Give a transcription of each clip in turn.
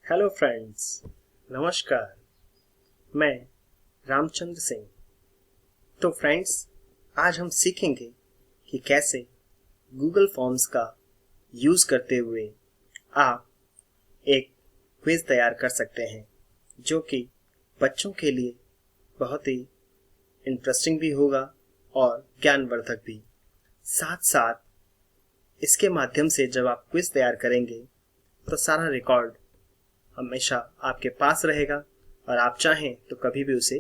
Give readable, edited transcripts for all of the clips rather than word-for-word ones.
Hello friends, नमस्कार। मैं रामचंद्र सिंह। तो फ्रेंड्स, आज हम सीखेंगे कि कैसे गूगल फॉर्म्स का यूज़ करते हुए आप एक क्विज तैयार कर सकते हैं जो कि बच्चों के लिए बहुत ही इंटरेस्टिंग भी होगा और ज्ञानवर्धक भी। साथ साथ इसके माध्यम से जब आप क्विज तैयार करेंगे तो सारा रिकॉर्ड हमेशा आपके पास रहेगा और आप चाहें तो कभी भी उसे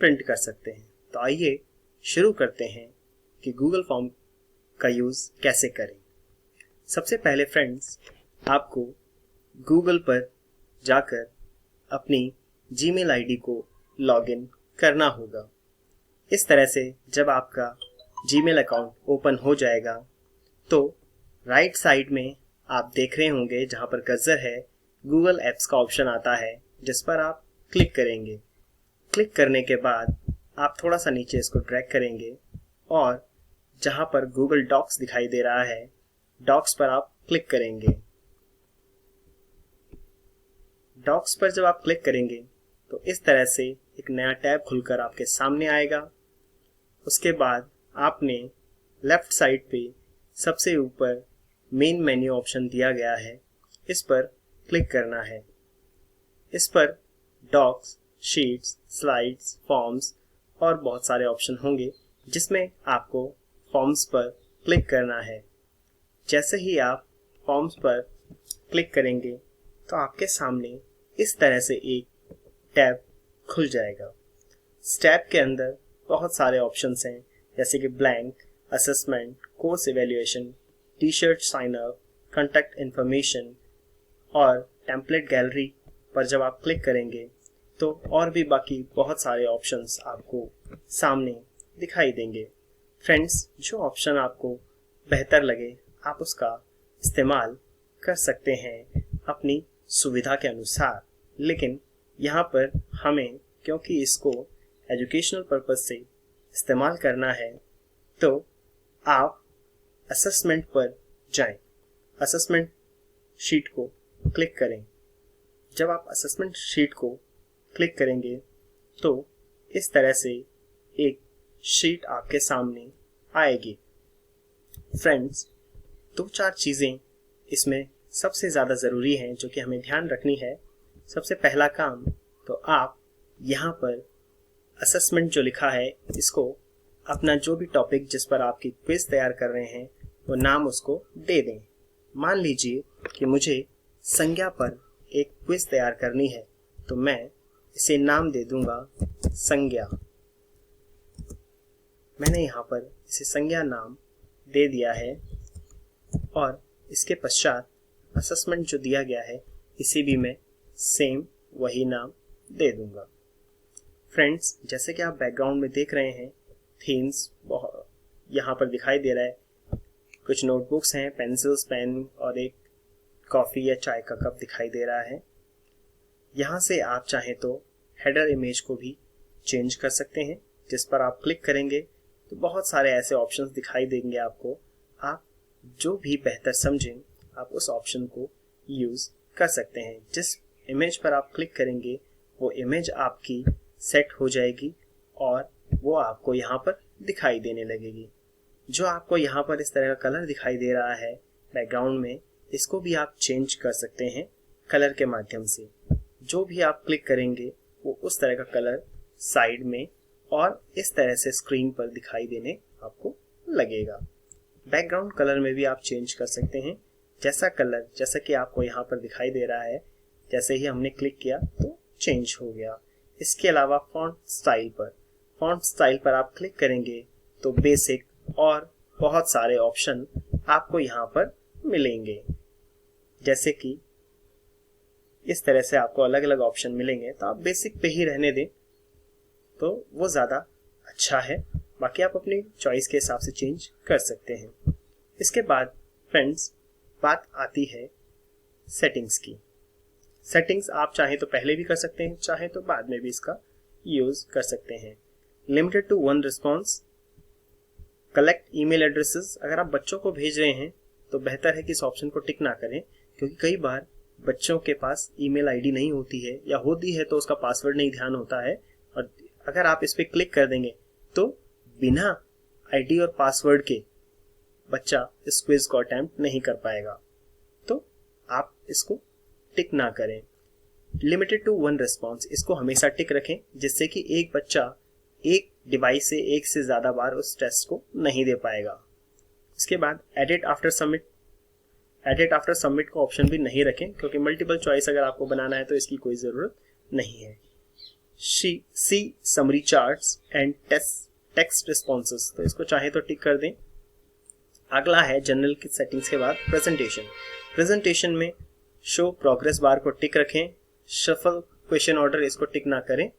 प्रिंट कर सकते हैं। तो आइए शुरू करते हैं कि गूगल फॉर्म का यूज़ कैसे करें। सबसे पहले फ्रेंड्स, आपको गूगल पर जाकर अपनी जीमेल आईडी को लॉगिन करना होगा। इस तरह से जब आपका जीमेल अकाउंट ओपन हो जाएगा तो राइट साइड में आप देख रहे होंगे जहां पर कर्सर है, गूगल एप्स का ऑप्शन आता है जिस पर आप क्लिक करेंगे। क्लिक करने के बाद आप थोड़ा सा नीचे इसको ड्रैग करेंगे और जहां पर गूगल डॉक्स दिखाई दे रहा है, डॉक्स पर आप क्लिक करेंगे। डॉक्स पर जब आप क्लिक करेंगे तो इस तरह से एक नया टैब खुलकर आपके सामने आएगा। उसके बाद आपने लेफ्ट साइड पे सबसे ऊपर मेन मेन्यू ऑप्शन दिया गया है, इस पर क्लिक करना है। इस पर डॉक्स, शीट्स, स्लाइड्स, फॉर्म्स और बहुत सारे ऑप्शन होंगे जिसमें आपको फॉर्म्स पर क्लिक करना है। जैसे ही आप फॉर्म्स पर क्लिक करेंगे तो आपके सामने इस तरह से एक टैब खुल जाएगा। इस टैब के अंदर बहुत सारे ऑप्शंस हैं जैसे कि blank, assessment, course evaluation, T shirt sign up, contact information और टेम्पलेट गैलरी पर जब आप क्लिक करेंगे तो और भी बाकी बहुत सारे ऑप्शंस आपको सामने दिखाई देंगे। फ्रेंड्स, जो ऑप्शन आपको बेहतर लगे आप उसका इस्तेमाल कर सकते हैं अपनी सुविधा के अनुसार। लेकिन यहाँ पर हमें क्योंकि इसको एजुकेशनल पर्पज से इस्तेमाल करना है तो आप असेसमेंट पर जाएं। असेसमेंट शीट को क्लिक करें। जब आप असेसमेंट शीट को क्लिक करेंगे तो इस तरह से एक शीट आपके सामने आएगी। फ्रेंड्स, दो चार चीज़ें इसमें सबसे ज़्यादा ज़रूरी हैं जो कि हमें ध्यान रखनी है। सबसे पहला काम तो आप यहाँ पर असेसमेंट जो लिखा है इसको अपना जो भी टॉपिक जिस पर आपकी क्विज तैयार कर रहे हैं वो नाम उसको दे दें। मान लीजिए कि मुझे संज्ञा पर एक क्विज तैयार करनी है तो मैं इसे नाम दे दूंगा संज्ञा। मैंने यहाँ पर इसे संज्ञा नाम दे दिया है और इसके पश्चात असेसमेंट जो दिया गया है इसे भी मैं सेम वही नाम दे दूंगा। फ्रेंड्स, जैसे कि आप बैकग्राउंड में देख रहे हैं थीम्स यहाँ पर दिखाई दे रहा है। कुछ नोटबुक्स हैं, पेंसिल्स, पेन और एक कॉफ़ी या चाय का कप दिखाई दे रहा है। यहाँ से आप चाहें तो हेडर इमेज को भी चेंज कर सकते हैं। जिस पर आप क्लिक करेंगे तो बहुत सारे ऐसे ऑप्शंस दिखाई देंगे आपको। आप जो भी बेहतर समझें आप उस ऑप्शन को यूज़ कर सकते हैं। जिस इमेज पर आप क्लिक करेंगे वो इमेज आपकी सेट हो जाएगी और वो आपको यहाँ पर दिखाई देने लगेगी। जो आपको यहाँ पर इस तरह का कलर दिखाई दे रहा है बैकग्राउंड में, इसको भी आप चेंज कर सकते हैं कलर के माध्यम से। जो भी आप क्लिक करेंगे वो उस तरह का कलर साइड में और इस तरह से स्क्रीन पर दिखाई देने आपको लगेगा। बैकग्राउंड कलर में भी आप चेंज कर सकते हैं। जैसा कि आपको यहाँ पर दिखाई दे रहा है, जैसे ही हमने क्लिक किया तो चेंज हो गया। इसके अलावा फॉन्ट स्टाइल पर आप क्लिक करेंगे तो बेसिक और बहुत सारे ऑप्शन आपको यहाँ पर मिलेंगे। जैसे कि इस तरह से आपको अलग अलग ऑप्शन मिलेंगे तो आप बेसिक पे ही रहने दें तो वो ज़्यादा अच्छा है। बाकी आप अपनी चॉइस के हिसाब से चेंज कर सकते हैं। इसके बाद फ्रेंड्स, बात आती है सेटिंग्स की। सेटिंग्स आप चाहें तो पहले भी कर सकते हैं, चाहें तो बाद में भी इसका यूज़ कर सकते हैं। Limited to 1 response, collect email addresses. अगर आप बच्चों को भेज रहे हैं तो बेहतर है कि इस ऑप्शन को टिक ना करें क्योंकि कई बार बच्चों के पास ईमेल आईडी नहीं होती है, या होती है तो उसका पासवर्ड नहीं ध्यान होता है, और अगर आप इस पर क्लिक कर देंगे तो बिना आईडी और पासवर्ड के बच्चा इस क्विज को अटेम्प्ट नहीं कर पाएगा। तो आप इसको टिक ना करें। लिमिटेड टू 1 रिस्पॉन्स, इसको हमेशा टिक रखें, जिससे कि एक बच्चा एक डिवाइस से एक से ज्यादा बार उस टेस्ट को नहीं दे पाएगा। इसके बाद एडिट आफ्टर सबमिट को ऑप्शन भी नहीं रखें, क्योंकि मल्टीपल चॉइस अगर आपको बनाना है तो इसकी कोई जरूरत नहीं है। See summary charts and text responses, तो इसको चाहे तो टिक कर दें। अगला है जनरल की सेटिंग्स के बाद प्रेजेंटेशन में शो प्रोग्रेस बार को टिक रखें। शफल क्वेश्चन ऑर्डर, इसको टिक ना करें,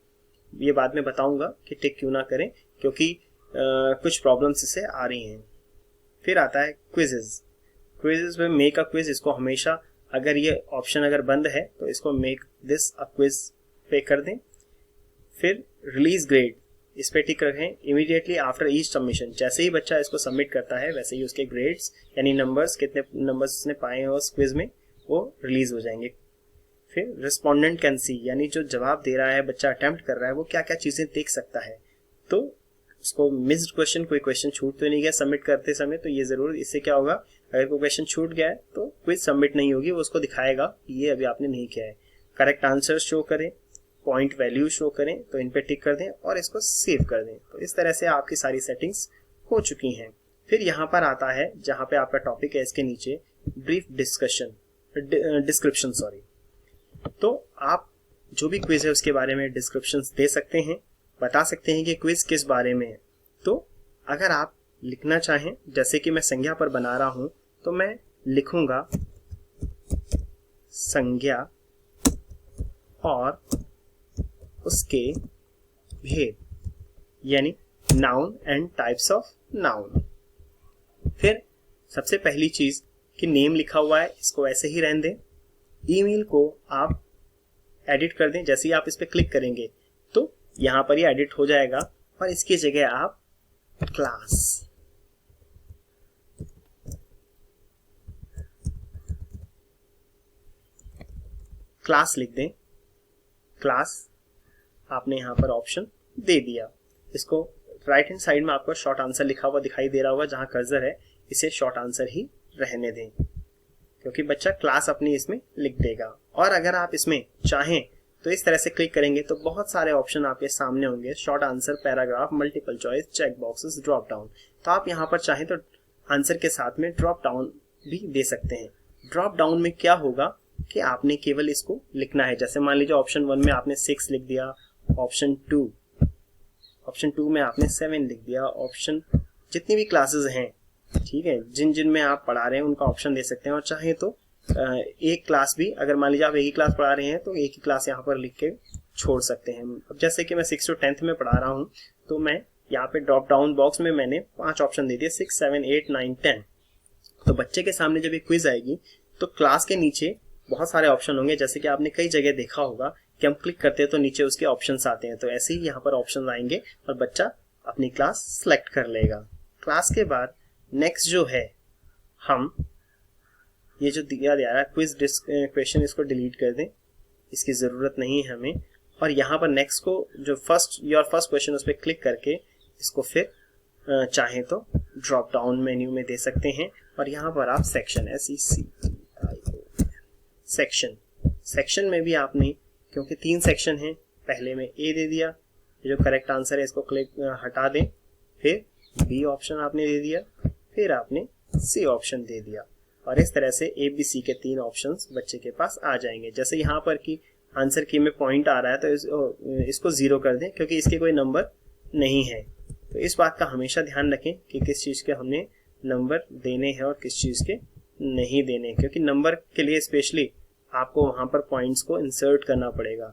ये बाद में बताऊंगा कि टिक क्यों ना करें, क्योंकि कुछ प्रॉब्लम्स इससे आ रही हैं। फिर आता है क्विजेज में मेक अ क्विज, इसको हमेशा अगर ये ऑप्शन अगर बंद है तो इसको मेक दिस अ क्विज पे कर दें। फिर रिलीज ग्रेड, इस पे टिक रखें। इमीडिएटली आफ्टर ईच सबमिशन, जैसे ही बच्चा इसको सबमिट करता है वैसे ही उसके ग्रेड्स यानी नंबर्स, कितने नंबर्स उसने पाए हैं उस क्विज में, वो रिलीज हो जाएंगे। फिर रिस्पोंडेंट कैन सी, यानी जो जवाब दे रहा है बच्चा अटेम्प्ट कर रहा है वो क्या क्या चीजें देख सकता है, तो उसको मिस्ड क्वेश्चन, कोई क्वेश्चन छूट तो नहीं गया सबमिट करते समय, तो ये जरूर, इससे क्या होगा अगर कोई क्वेश्चन छूट गया है तो क्विज सबमिट नहीं होगी, वो उसको दिखाएगा ये अभी आपने नहीं किया है। करेक्ट आंसर शो करें, पॉइंट वैल्यू शो करें, तो इन पे टिक कर दें और इसको सेव कर दें। तो इस तरह से आपकी सारी सेटिंग्स हो चुकी हैं। फिर यहाँ पर आता है जहाँ पे आपका टॉपिक है, इसके नीचे ब्रीफ डिस्क्रिप्शन, तो आप जो भी क्विज है उसके बारे में डिस्क्रिप्शन दे सकते हैं, बता सकते हैं कि क्विज किस बारे में है। तो अगर आप लिखना चाहें, जैसे कि मैं संज्ञा पर बना रहा हूं, तो मैं लिखूंगा संज्ञा और उसके भेद, यानी noun and types of noun. फिर सबसे पहली चीज कि नेम लिखा हुआ है, इसको ऐसे ही रहने दें। ईमेल को आप एडिट कर दें, जैसे ही आप इस पर क्लिक करेंगे तो यहां पर ही एडिट हो जाएगा, और इसकी जगह आप क्लास लिख दें। क्लास आपने यहां पर ऑप्शन दे दिया। इसको राइट हैंड साइड में आपको शॉर्ट आंसर लिखा हुआ दिखाई दे रहा होगा, जहां कर्सर है इसे शॉर्ट आंसर ही रहने दें, क्योंकि बच्चा क्लास अपनी इसमें लिख देगा। और अगर आप इसमें चाहें तो इस तरह से क्लिक करेंगे तो बहुत सारे ऑप्शन आपके सामने होंगे, short answer, paragraph, multiple choice, check boxes, drop down. तो आप यहाँ पर चाहें तो आंसर के साथ में ड्रॉप डाउन भी दे सकते हैं। ड्रॉप डाउन में क्या होगा कि आपने केवल इसको लिखना है, जैसे मान लीजिए ऑप्शन 1 में आपने 6 लिख दिया, ऑप्शन 2 में आपने 7 लिख दिया, ऑप्शन जितनी भी क्लासेस हैं, ठीक है, जिन में आप पढ़ा रहे हैं उनका ऑप्शन दे सकते हैं। और चाहे तो एक क्लास भी, अगर मान लीजिए आप एक ही क्लास पढ़ा रहे हैं तो एक ही क्लास यहाँ पर लिख के छोड़ सकते हैं। अब जैसे कि मैं 6 to 10th में पढ़ा रहा हूँ, तो मैं यहाँ पे ड्रॉप डाउन बॉक्स में मैंने 5 ऑप्शन दे दिए, 6, 7, 8, 9, 10। तो बच्चे के सामने जब ये क्विज आएगी तो क्लास के नीचे बहुत सारे ऑप्शन होंगे, जैसे कि आपने कई जगह देखा होगा कि हम क्लिक करते हैं तो नीचे उसके ऑप्शन आते हैं, तो ऐसे ही यहाँ पर ऑप्शन आएंगे और बच्चा अपनी क्लास सेलेक्ट कर लेगा। क्लास के बाद नेक्स्ट जो है, हम ये जो दिया जा रहा है क्विज क्वेश्चन, इसको डिलीट कर दें, इसकी ज़रूरत नहीं है हमें। और यहाँ पर नेक्स्ट को जो योर फर्स्ट क्वेश्चन, उस पर क्लिक करके इसको फिर चाहें तो ड्रॉप डाउन मेन्यू में दे सकते हैं। और यहाँ पर आप सेक्शन, सेक्शन में भी आपने, क्योंकि 3 सेक्शन हैं, पहले में ए दे दिया, जो करेक्ट आंसर है इसको क्लिक हटा दें, फिर बी ऑप्शन आपने दे दिया, फिर आपने सी ऑप्शन दे दिया, और इस तरह से ए बी सी के 3 ऑप्शंस बच्चे के पास आ जाएंगे। जैसे यहाँ पर कि आंसर की में पॉइंट आ रहा है तो इसको 0 कर दें, क्योंकि इसके कोई नंबर नहीं है। तो इस बात का हमेशा ध्यान रखें कि किस चीज़ के हमने नंबर देने हैं और किस चीज़ के नहीं देने, क्योंकि नंबर के लिए स्पेशली आपको वहाँ पर पॉइंट्स को इंसर्ट करना पड़ेगा।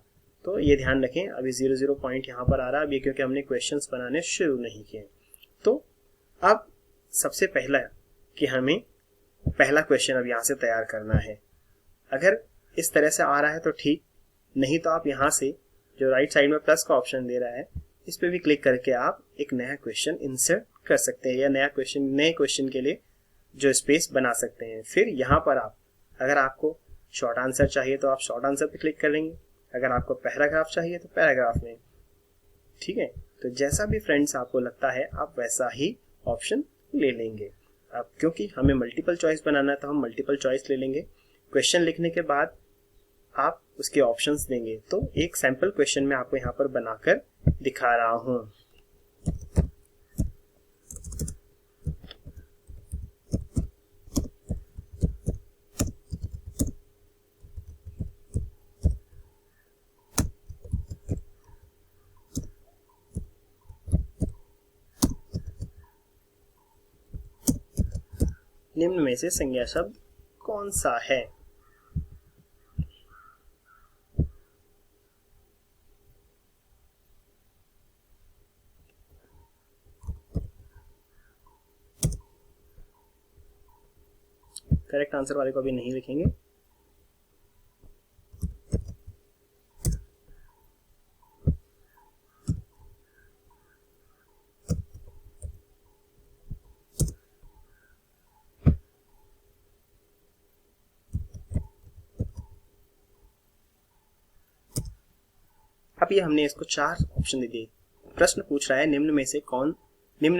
तो ये ध्यान रखें। अभी 0 पॉइंट यहाँ पर आ रहा है, अभी क्योंकि हमने क्वेश्चंस बनाने शुरू नहीं किए। तो अब सबसे पहला कि हमें पहला क्वेश्चन अब यहाँ से तैयार करना है। अगर इस तरह से आ रहा है तो ठीक, नहीं तो आप यहाँ से जो राइट साइड में प्लस का ऑप्शन दे रहा है, इस पे भी क्लिक करके आप एक नया क्वेश्चन इंसर्ट कर सकते हैं, या नए क्वेश्चन के लिए जो स्पेस बना सकते हैं। फिर यहाँ पर आप, अगर आपको शॉर्ट आंसर चाहिए तो आप शॉर्ट आंसर पे क्लिक करेंगे, अगर आपको पैराग्राफ चाहिए तो पैराग्राफ में। ठीक है, तो जैसा भी फ्रेंड्स आपको लगता है आप वैसा ही ऑप्शन ले लेंगे। अब क्योंकि हमें मल्टीपल चॉइस बनाना है तो हम मल्टीपल चॉइस ले लेंगे। क्वेश्चन लिखने के बाद आप उसके ऑप्शंस देंगे। तो एक सैंपल क्वेश्चन मैं आपको यहाँ पर बनाकर दिखा रहा हूँ। निम्न में से संज्ञा शब्द कौन सा है? करेक्ट आंसर वाले को अभी नहीं लिखेंगे। अब ये हमने इसको 4 ऑप्शन दे दिए। प्रश्न पूछ रहा है निम्न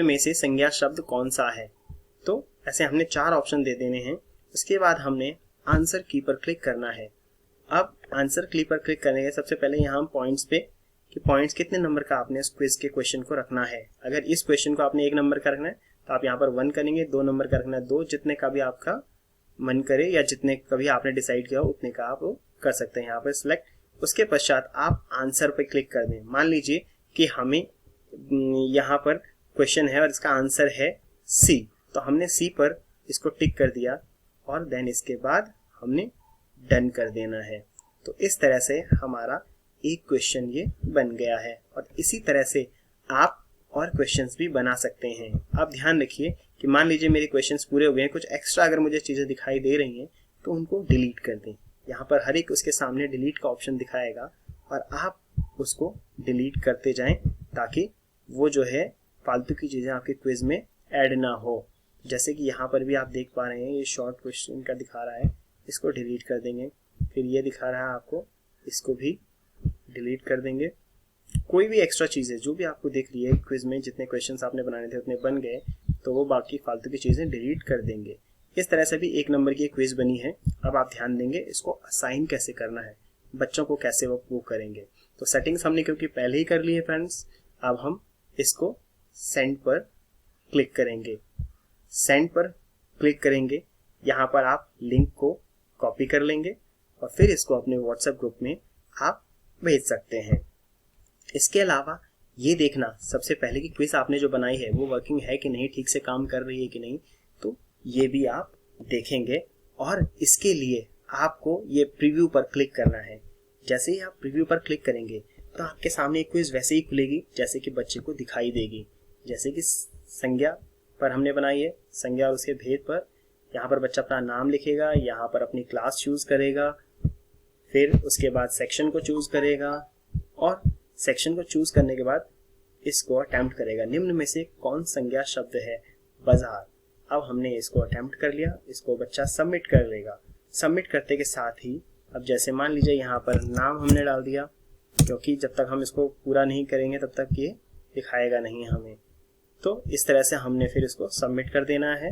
में से संज्ञा शब्द कौन सा है। तो ऐसे हमने 4 ऑप्शन दे देने हैं। उसके बाद हमने आंसर की पर क्लिक करना है। अब आंसर की पर क्लिक करने के सबसे पहले यहाँ हम पॉइंट्स पे कि पॉइंट्स कितने नंबर का आपने इस क्विज के क्वेश्चन को रखना है। अगर इस क्वेश्चन को आपने 1 नंबर का रखना है तो आप यहाँ पर 1 करेंगे, 2 नंबर का रखना है 2, जितने का भी आपका मन करे या जितने कभी आपने डिसाइड किया हो उतने का आप कर सकते हैं यहाँ पर सिलेक्ट। उसके पश्चात आप आंसर पे क्लिक कर दें। मान लीजिए कि हमें यहाँ पर क्वेश्चन है और इसका आंसर है सी, तो हमने सी पर इसको टिक कर दिया और देन इसके बाद हमने डन कर देना है। तो इस तरह से हमारा एक क्वेश्चन ये बन गया है और इसी तरह से आप और क्वेश्चंस भी बना सकते हैं। आप ध्यान रखिए कि मान लीजिए मेरे क्वेश्चंस पूरे हो गए हैं, कुछ एक्स्ट्रा अगर मुझे चीज़ें दिखाई दे रही हैं तो उनको डिलीट कर दें। यहाँ पर हर एक उसके सामने डिलीट का ऑप्शन दिखाएगा और आप उसको डिलीट करते जाएं ताकि वो जो है फालतू की चीज़ें आपके क्विज में ऐड ना हो। जैसे कि यहाँ पर भी आप देख पा रहे हैं ये शॉर्ट क्वेश्चन का दिखा रहा है, इसको डिलीट कर देंगे। फिर ये दिखा रहा है आपको, इसको भी डिलीट कर देंगे। कोई भी एक्स्ट्रा चीज़ें जो भी आपको दिख रही है क्विज में, जितने क्वेश्चंस आपने बनाने थे उतने बन गए, तो वो बाकी फालतू की चीज़ें डिलीट कर देंगे। इस तरह से भी 1 नंबर की क्विज बनी है। अब आप ध्यान देंगे इसको असाइन कैसे करना है, बच्चों को कैसे वो करेंगे। तो सेटिंग्स हमने क्योंकि पहले ही कर ली है फ्रेंड्स, अब हम इसको सेंड पर क्लिक करेंगे। सेंड पर क्लिक करेंगे, यहाँ पर आप लिंक को कॉपी कर लेंगे और फिर इसको अपने व्हाट्सएप ग्रुप में आप भेज सकते हैं। इसके अलावा ये देखना सबसे पहले कि क्विज आपने जो बनाई है वो वर्किंग है कि नहीं, ठीक से काम कर रही है कि नहीं, तो ये भी आप देखेंगे। और इसके लिए आपको ये प्रीव्यू पर क्लिक करना है। जैसे ही आप प्रीव्यू पर क्लिक करेंगे तो आपके सामने एक क्विज वैसे ही खुलेगी जैसे कि बच्चे को दिखाई देगी। जैसे कि संज्ञा पर हमने बनाई है, संज्ञा और उसके भेद पर यहाँ पर बच्चा अपना नाम लिखेगा, यहाँ पर अपनी क्लास चूज करेगा, फिर उसके बाद सेक्शन को चूज करेगा और सेक्शन को चूज करने के बाद इसको अटेम्प्ट करेगा। निम्न में से कौन संज्ञा शब्द है? बाजार। अब हमने इसको अटेम्प्ट कर लिया, इसको बच्चा सबमिट कर लेगा। सबमिट करते के साथ ही अब जैसे मान लीजिए यहाँ पर नाम हमने डाल दिया, क्योंकि जब तक हम इसको पूरा नहीं करेंगे तब तक ये दिखाएगा नहीं हमें। तो इस तरह से हमने फिर इसको सबमिट कर देना है।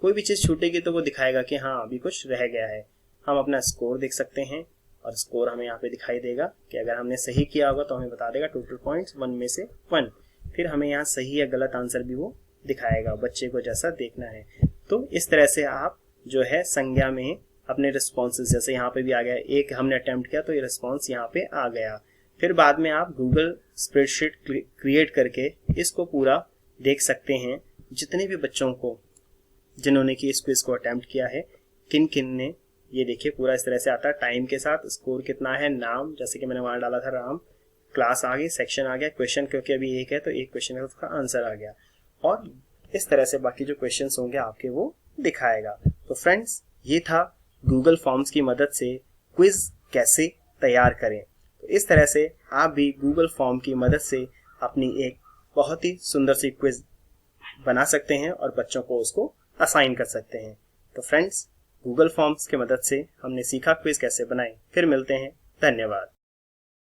कोई भी चीज़ छूटेगी तो वो दिखाएगा कि हाँ अभी कुछ रह गया है। हम अपना स्कोर देख सकते हैं और स्कोर हमें यहाँ पे दिखाई देगा कि अगर हमने सही किया होगा तो हमें बता देगा टोटल पॉइंट्स 1 में से 1। फिर हमें यहाँ सही या गलत आंसर भी वो दिखाएगा, बच्चे को जैसा देखना है। तो इस तरह से आप जो है संज्ञा में अपने रिस्पॉन्सेज, जैसे यहाँ पे भी आ गया, एक हमने अटेम्प्ट किया तो ये रिस्पॉन्स यहाँ पे आ गया। फिर बाद में आप गूगल स्प्रेडशीट क्रिएट करके इसको पूरा देख सकते हैं, जितने भी बच्चों को जिन्होंने कि इस क्विज को अटेम्प्ट किया है, किन किन ने। ये देखिए पूरा इस तरह से आता है टाइम के साथ, स्कोर कितना है, नाम जैसे कि मैंने वहाँ डाला था राम, क्लास आ गई, सेक्शन आ गया, क्वेश्चन क्योंकि अभी एक है तो एक क्वेश्चन का उसका आंसर आ गया और इस तरह से बाकी जो क्वेश्चंस होंगे आपके वो दिखाएगा। तो फ्रेंड्स ये था गूगल फॉर्म्स की मदद से क्विज कैसे तैयार करें। तो इस तरह से आप भी गूगल फॉर्म की मदद से अपनी एक बहुत ही सुंदर सी क्विज बना सकते हैं और बच्चों को उसको असाइन कर सकते हैं। तो फ्रेंड्स गूगल फॉर्म्स की मदद से हमने सीखा क्विज कैसे बनाएं। फिर मिलते हैं। धन्यवाद।